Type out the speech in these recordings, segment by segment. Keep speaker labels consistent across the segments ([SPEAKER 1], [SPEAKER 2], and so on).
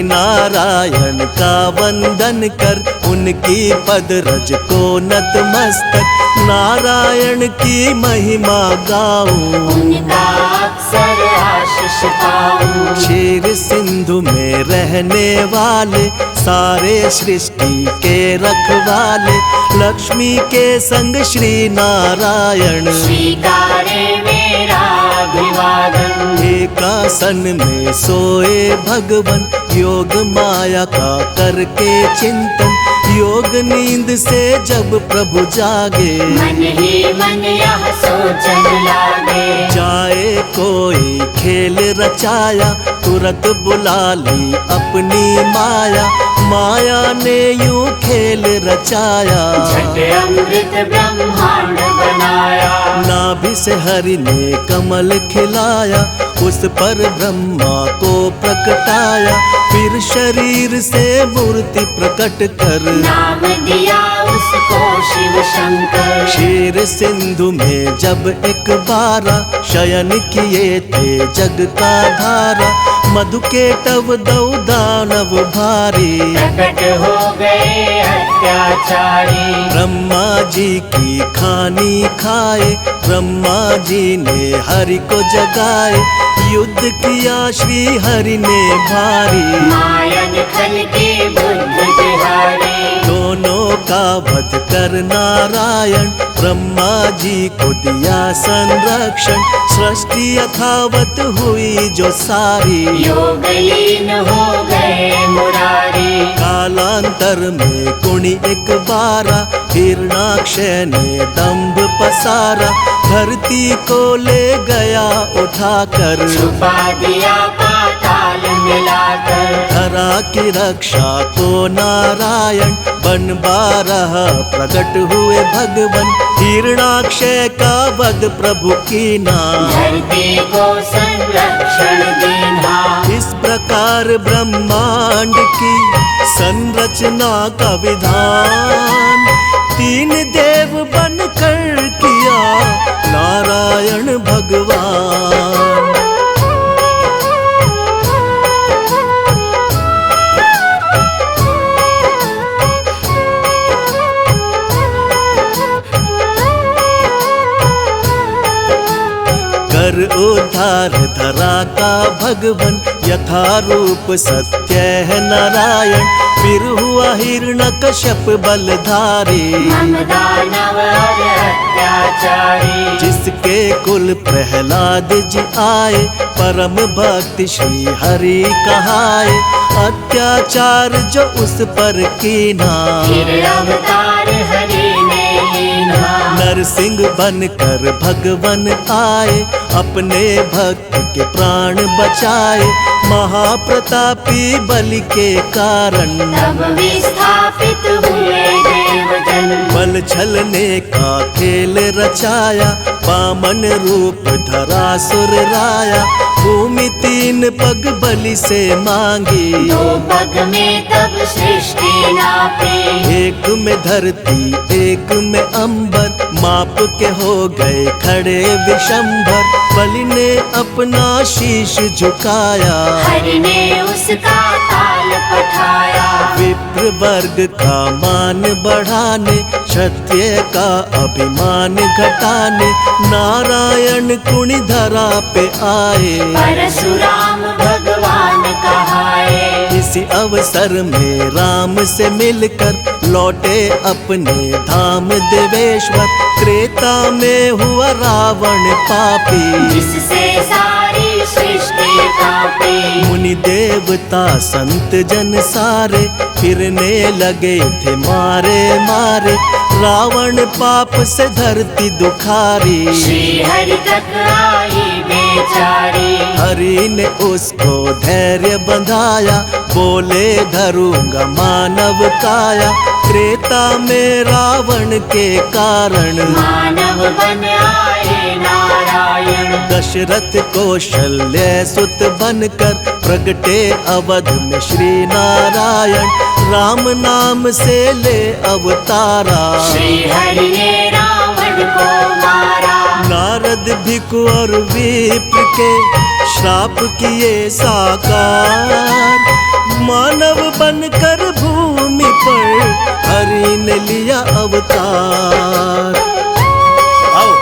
[SPEAKER 1] नारायण का वंदन कर, उनकी पद रज को नतमस्तक, नारायण की महिमा गाऊं,
[SPEAKER 2] उनका अक्सर आशीष पाऊं।
[SPEAKER 1] क्षीर सिंधु में रहने वाले, सारे सृष्टि के रखवाले, लक्ष्मी के संग श्री नारायण,
[SPEAKER 2] स्वीकारे मेरा अभिवादन।
[SPEAKER 1] एक आसन में सोए भगवन, योग माया का करके चिंतन, योग नींद से जब प्रभु जागे,
[SPEAKER 2] मन ही मन यह सोचन लागे।
[SPEAKER 1] जाए कोई खेल रचाया, तुरंत बुला ली अपनी माया, माया ने यूं खेल रचाया,
[SPEAKER 2] झट अमृत ब्रह्मांड बनाया।
[SPEAKER 1] नाभि से हरि ने कमल खिलाया, उस पर ब्रह्मा को प्रकटाया, फिर शरीर से मूर्ति प्रकट कर,
[SPEAKER 2] नाम दिया उसको शिव शंकर।
[SPEAKER 1] क्षीर सिंधु में जब एक बारा, शयन किए थे जग का धारा, मधु के तव दौ दानव भारी,
[SPEAKER 2] प्रकट हो गए अत्याचारी।
[SPEAKER 1] ब्रह्मा जी की खानी खाए, ब्रह्मा जी ने हरि को जगाए, युद्ध किया श्री हरि ने भारी,
[SPEAKER 2] मायन खल के बुद्ध बिहारी।
[SPEAKER 1] दोनों का वध कर नारायण, ब्रह्मा जी को दिया संरक्षण, सृष्टि यथावत हुई जो सारी,
[SPEAKER 2] योगलीन हो गए मुरारी।
[SPEAKER 1] कालांतर में कुणी एक बारा, हिरणाक्ष ने दंभ पसारा, धरती को ले गया उठाकर,
[SPEAKER 2] छुपा दिया पाताल मिलाकर।
[SPEAKER 1] धरा की रक्षा को नारायण, बन 12 प्रकट हुए भगवन, हिरणाक्ष का वध प्रभु की ना,
[SPEAKER 2] धरती को संरक्षण देना।
[SPEAKER 1] विचार ब्रह्मांड की संरचना का विधान, तीन देव बनकर किया नारायण भगवान। कर उद्धार धरा का भगवन, यथा रूप सत्य है नारायण। फिर हुआ हिरण्यकश्यप बलधारी,
[SPEAKER 2] दानव और अत्याचारी।
[SPEAKER 1] जिसके कुल प्रहलाद जी आए, परम भक्ति श्री हरि कहाए। अत्याचार जो उस पर कीना,
[SPEAKER 2] फिर अवतार हरि ने लीना।
[SPEAKER 1] नरसिंह बनकर भगवन आए, अपने भक्त के प्राण बचाए। महाप्रतापी बलि के कारण,
[SPEAKER 2] तब विस्थापित हुए देवजन।
[SPEAKER 1] बल छलने का खेल रचाया, वामन रूप धरा सुर राया। भूमि तीन पग बलि से मांगी,
[SPEAKER 2] 2 पग में तब सृष्टि नापी।
[SPEAKER 1] एक में धरती एक में अंबर, माप के हो गए खड़े विशंभर। बलि ने अपना शीश झुकाया,
[SPEAKER 2] हरि ने उसका ताल पठाया।
[SPEAKER 1] विप्र वर्ग का मान बढ़ाने, क्षत्रिय का अभिमान घटाने। नारायण कुणी धरा पे आए,
[SPEAKER 2] परशुराम भगवान कहाए।
[SPEAKER 1] इसी अवसर में राम से मिलकर लौटे अपने धाम देवेश्वर। त्रेता में हुआ रावण पापी,
[SPEAKER 2] जिससे सारी सृष्टि कांपी।
[SPEAKER 1] मुनि देवता संत जन सारे, फिरने लगे थे मारे मारे। रावण पाप से धरती दुखारी,
[SPEAKER 2] श्री हरि तक आई बेचारी।
[SPEAKER 1] हरि ने उसको धैर्य बंधाया, बोले धरूंगा मानव काया। त्रेता में रावण के कारण,
[SPEAKER 2] मानव बन आए नारायण।
[SPEAKER 1] दशरथ कौशल्य सुत बनकर प्रगटे अवध में श्री नारायण। राम नाम से ले अवतारा,
[SPEAKER 2] श्री हरि ने रावण को मारा।
[SPEAKER 1] नारद भिक्षु और विप्र के श्राप किए साकार। मानव बनकर भूमि पर हरि ने लिया अवतार। आओ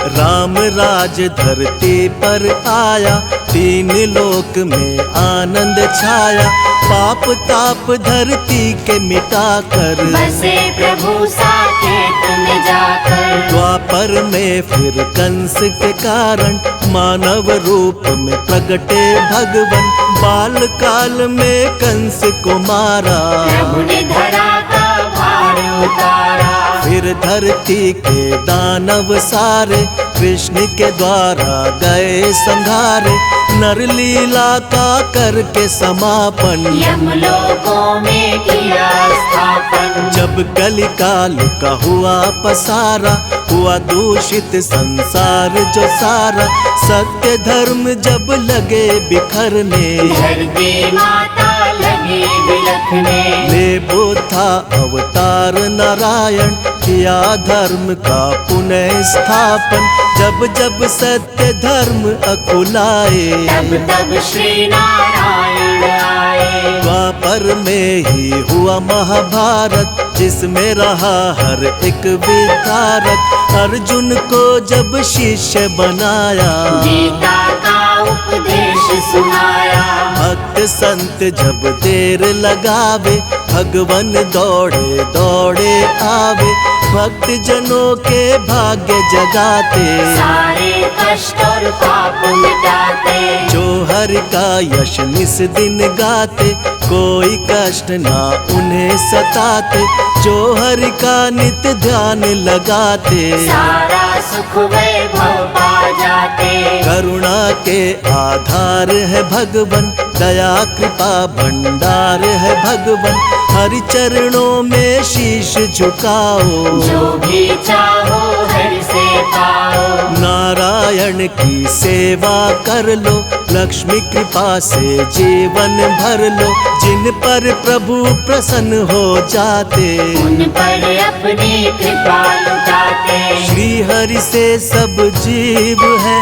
[SPEAKER 1] राम राज धरती पर आया, तीन लोक में आनंद छाया। पाप ताप धरती के मिटाकर,
[SPEAKER 2] बसे प्रभु साकेत में जाकर।
[SPEAKER 1] द्वापर में फिर कंस के कारण, मानव रूप में प्रगटे भगवन। बाल काल में कंस को मारा,
[SPEAKER 2] प्रभु ने धरा का भार उतारा।
[SPEAKER 1] फिर धरती के दानव सारे, कृष्ण के द्वारा गए संघारे। नर लीला का करके समापन,
[SPEAKER 2] यमलोकों में किया स्थापन।
[SPEAKER 1] जब कलिकाल का हुआ पसारा, हुआ दूषित संसार जो सारा। सत्य धर्म जब लगे बिखरने,
[SPEAKER 2] धरती माता लगी बिलखने।
[SPEAKER 1] ले बुद्धा अवतार नारायण, किया धर्म का पुनः स्थापन। जब जब सत्य धर्म अकुलाए,
[SPEAKER 2] तब तब श्री नारायण आए।
[SPEAKER 1] द्वापर में ही हुआ महाभारत, जिसमें रहा हर एक विधारक। अर्जुन को जब शिष्य बनाया,
[SPEAKER 2] गीता का उपदेश सुनाया।
[SPEAKER 1] भक्त संत जब देर लगावे, भगवन दौड़े दौड़े आवे। भक्त जनों के भाग्य जगाते,
[SPEAKER 2] सारे कष्ट और पाप मिटाते।
[SPEAKER 1] जो हरि का यश निस दिन गाते, कोई कष्ट ना उन्हें सताते। जो हरि का नित्य ध्यान लगाते,
[SPEAKER 2] सारा सुख वैभव पा जाते।
[SPEAKER 1] करुणा के आधार है भगवन, दया कृपा भंडार है भगवन। हरि चरणों में शीश झुकाओ,
[SPEAKER 2] जो भी चाहो हरि से पाओ।
[SPEAKER 1] नारायण नारायण की सेवा कर लो, लक्ष्मी कृपा से जीवन भर लो। जिन पर प्रभु प्रसन्न हो जाते,
[SPEAKER 2] उन पर अपनी कृपा लुटाते।
[SPEAKER 1] श्री हरि से सब जीव है,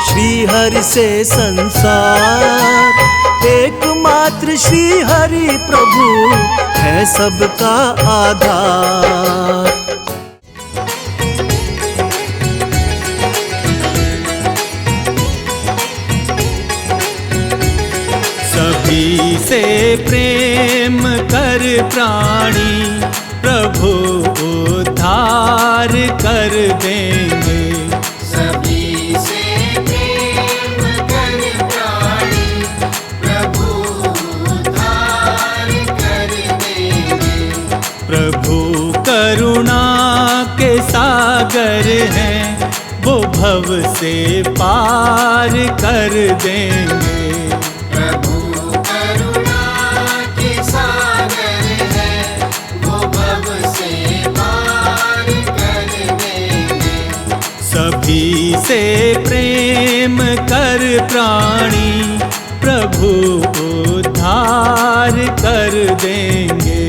[SPEAKER 1] श्री हरि से संसार। एकमात्र श्री हरि प्रभु है सबका आधार।
[SPEAKER 3] सभी से प्रेम कर प्राणी, प्रभु उद्धार कर देंगे।
[SPEAKER 4] सभी से प्रेम कर प्राणी, प्रभु उद्धार कर देंगे।
[SPEAKER 3] प्रभु करुणा के सागर हैं, वो भव से पार कर देंगे।
[SPEAKER 4] प्रभु करुणा के सागर है, वो भव से पार कर देंगे।
[SPEAKER 3] सभी से प्रेम कर प्राणी, प्रभु उद्धार कर देंगे।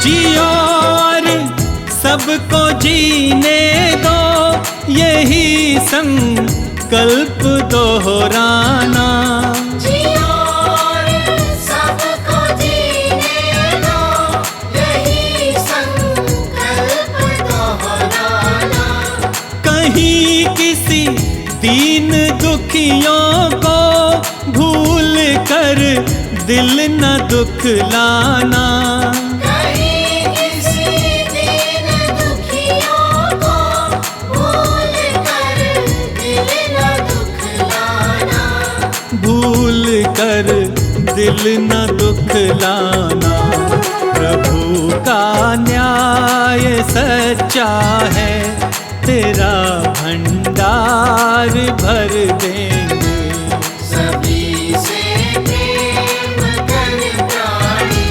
[SPEAKER 3] जियो और सबको जीने दो, यही संकल्प दोहराना।
[SPEAKER 4] जियो और सबको जीने दो, यही संकल्प दोहराना।
[SPEAKER 3] कहीं किसी दीन दुखियों को भूल कर दिल न दुखलाना। भूल कर दिल न दुखलाना। प्रभु का न्याय सच्चा है, तेरा भंडार भर देंगे।
[SPEAKER 4] सभी से प्रेम कर प्राणी,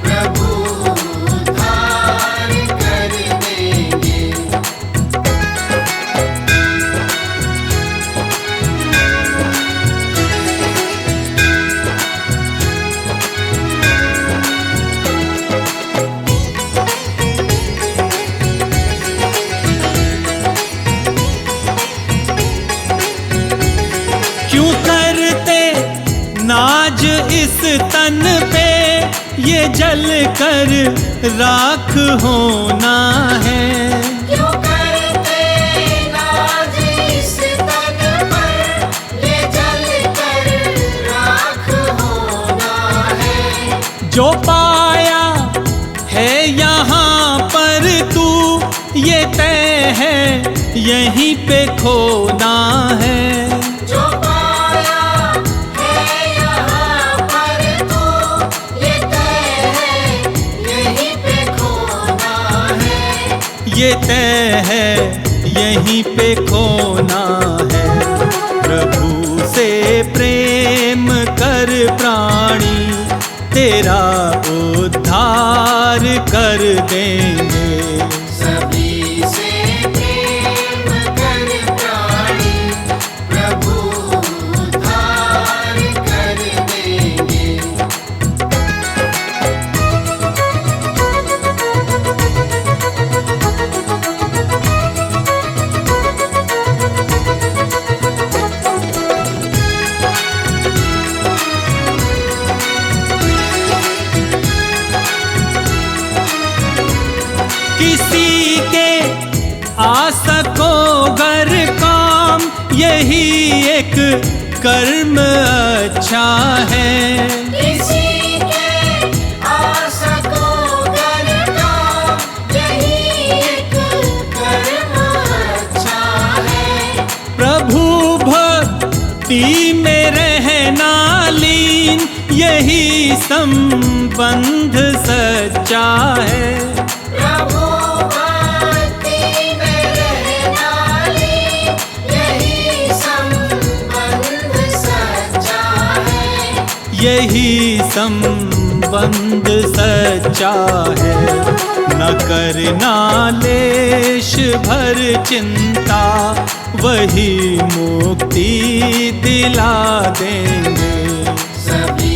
[SPEAKER 4] प्रभु उद्धार कर देंगे।
[SPEAKER 3] क्यों करते नाज इस तन पे, ये जल कर राख होना है।
[SPEAKER 4] क्यों करते नाज इस तन पर, ये जल कर राख होना है।
[SPEAKER 3] जो पाया है यहाँ पर तू, ये तय है यहीं पे खोना है।
[SPEAKER 4] जो पाया है यहाँ पर तू, ये तय है यहीं पे खोना है।
[SPEAKER 3] ये तय है यहीं पे खोना है। प्रभु से प्रेम कर प्राणी, तेरा उद्धार कर देंगे।
[SPEAKER 4] सभी से प्रेम कर प्राणी, प्रभु उद्धार कर देंगे।
[SPEAKER 3] किसी के आ सको गर काम, यही एक कर्म अच्छा है।
[SPEAKER 4] किसी के आ सको गर काम, यही एक कर्म अच्छा है।
[SPEAKER 3] प्रभु भक्ति में रहना लीन, यही संबंध सच्चा है।
[SPEAKER 4] प्रभु
[SPEAKER 3] यही संबंध सच्चा है। न करना लेश भर चिंता, वही मुक्ति दिला देंगे।
[SPEAKER 4] सभी